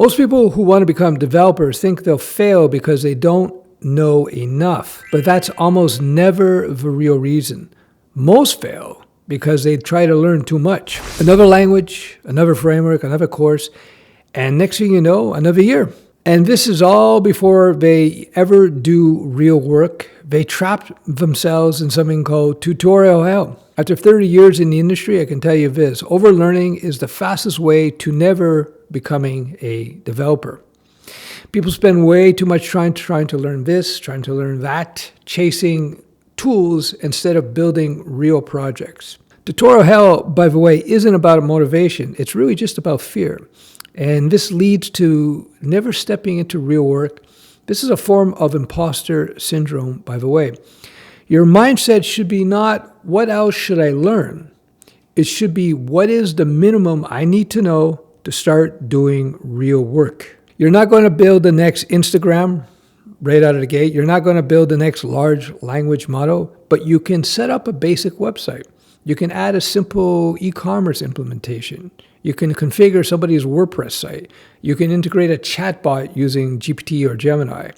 Most people who want to become developers think they'll fail because they don't know enough, but that's almost never the real reason. Most fail because they try to learn too much. Another language, another framework, another course, and next thing you know, another year. And this is all before they ever do real work. They trap themselves in something called tutorial hell. After 30 years in the industry, I can tell you this: overlearning is the fastest way to never becoming a developer. People spend way too much trying to learn this, trying to learn that, chasing tools instead of building real projects. Tutorial hell, by the way, isn't about motivation. It's really just about fear. And this leads to never stepping into real work. This is a form of imposter syndrome, by the way. Your mindset should be not, what else should I learn? It should be, what is the minimum I need to know to start doing real work? You're not going to build the next Instagram right out of the gate. You're not going to build the next large language model, but you can set up a basic website. You can add a simple e-commerce implementation. You can configure somebody's WordPress site. You can integrate a chatbot using GPT or Gemini.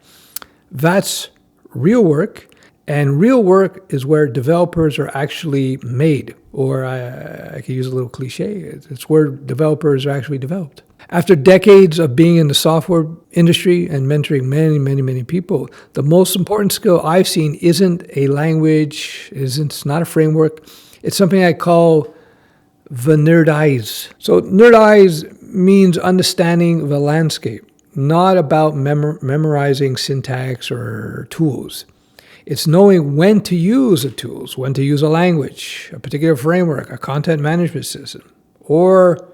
That's real work, and real work is where developers are actually made, or I could use a little cliche, it's where developers are actually developed. After decades of being in the software industry and mentoring many people, the most important skill I've seen isn't a language, it's not a framework. It's something I call the nerd eyes. So nerd eyes means understanding the landscape, not about memorizing syntax or tools. It's knowing when to use the tools, when to use a language, a particular framework, a content management system, or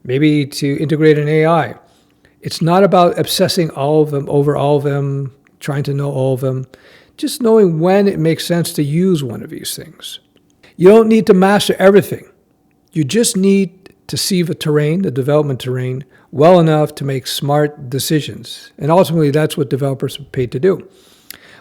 maybe to integrate an AI. It's not about obsessing all of them, over all of them, trying to know all of them, just knowing when it makes sense to use one of these things. You don't need to master everything. You just need to see the terrain, the development terrain, well enough to make smart decisions. And ultimately, that's what developers are paid to do.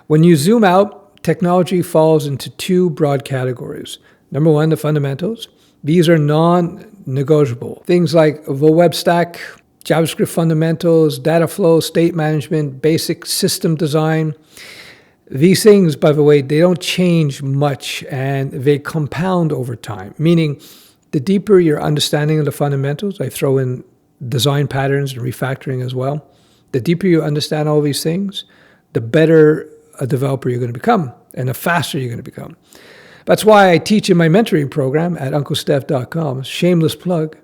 When you zoom out, technology falls into two broad categories. Number one, the fundamentals. These are non-negotiable. Things like the web stack, JavaScript fundamentals, data flow, state management, basic system design. These things, by the way, they don't change much and they compound over time, meaning the deeper your understanding of the fundamentals, I throw in design patterns and refactoring as well, the deeper you understand all these things, the better a developer you're going to become and the faster you're going to become. That's why I teach in my mentoring program at UncleSteph.com, shameless plug.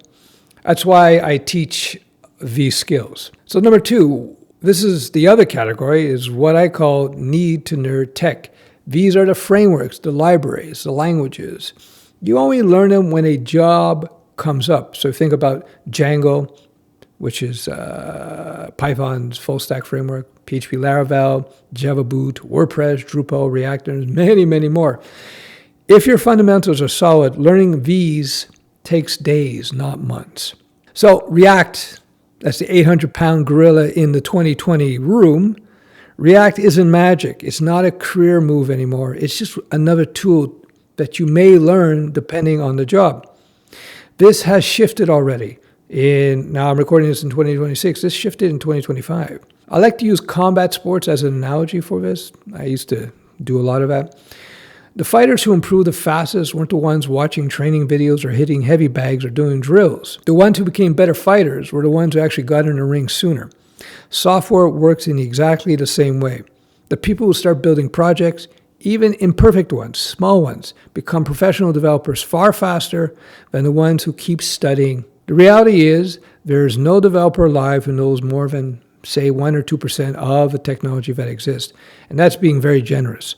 That's why I teach these skills. So number two, this is the other category, is what I call need to nerd tech. These are the frameworks, the libraries, the languages. You only learn them when a job comes up. So think about Django, which is Python's full stack framework, PHP Laravel, Java Boot, WordPress, Drupal, React, and many more. If your fundamentals are solid, learning these takes days, not months. So React, that's the 800-pound gorilla in the 2020 room. React isn't magic. It's not a career move anymore. It's just another tool that you may learn depending on the job. This has shifted already. Now I'm recording this in 2026. This shifted in 2025. I like to use combat sports as an analogy for this. I used to do a lot of that. The fighters who improved the fastest weren't the ones watching training videos or hitting heavy bags or doing drills. The ones who became better fighters were the ones who actually got in the ring sooner. Software works in exactly the same way. The people who start building projects, even imperfect ones, small ones, become professional developers far faster than the ones who keep studying. The reality is there is no developer alive who knows more than, say, 1 or 2% of the technology that exists. And that's being very generous.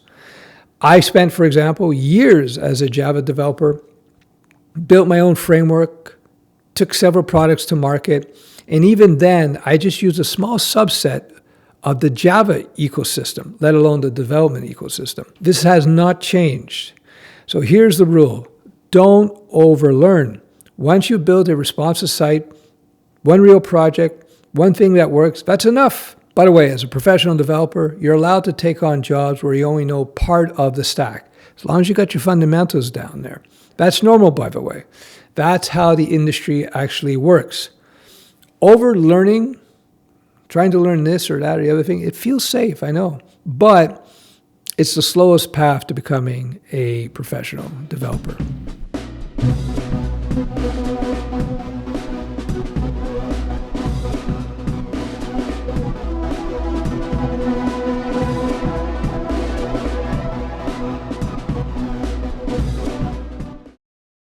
I spent, for example, years as a Java developer, built my own framework, took several products to market, and even then, I just used a small subset of the Java ecosystem, let alone the development ecosystem. This has not changed. So here's the rule. Don't overlearn. Once you build a responsive site, one real project, one thing that works, that's enough. By the way, as a professional developer, you're allowed to take on jobs where you only know part of the stack, as long as you got your fundamentals down there. That's normal, by the way. That's how the industry actually works. Overlearning trying to learn this or that or the other thing. It feels safe, I know. But it's the slowest path to becoming a professional developer.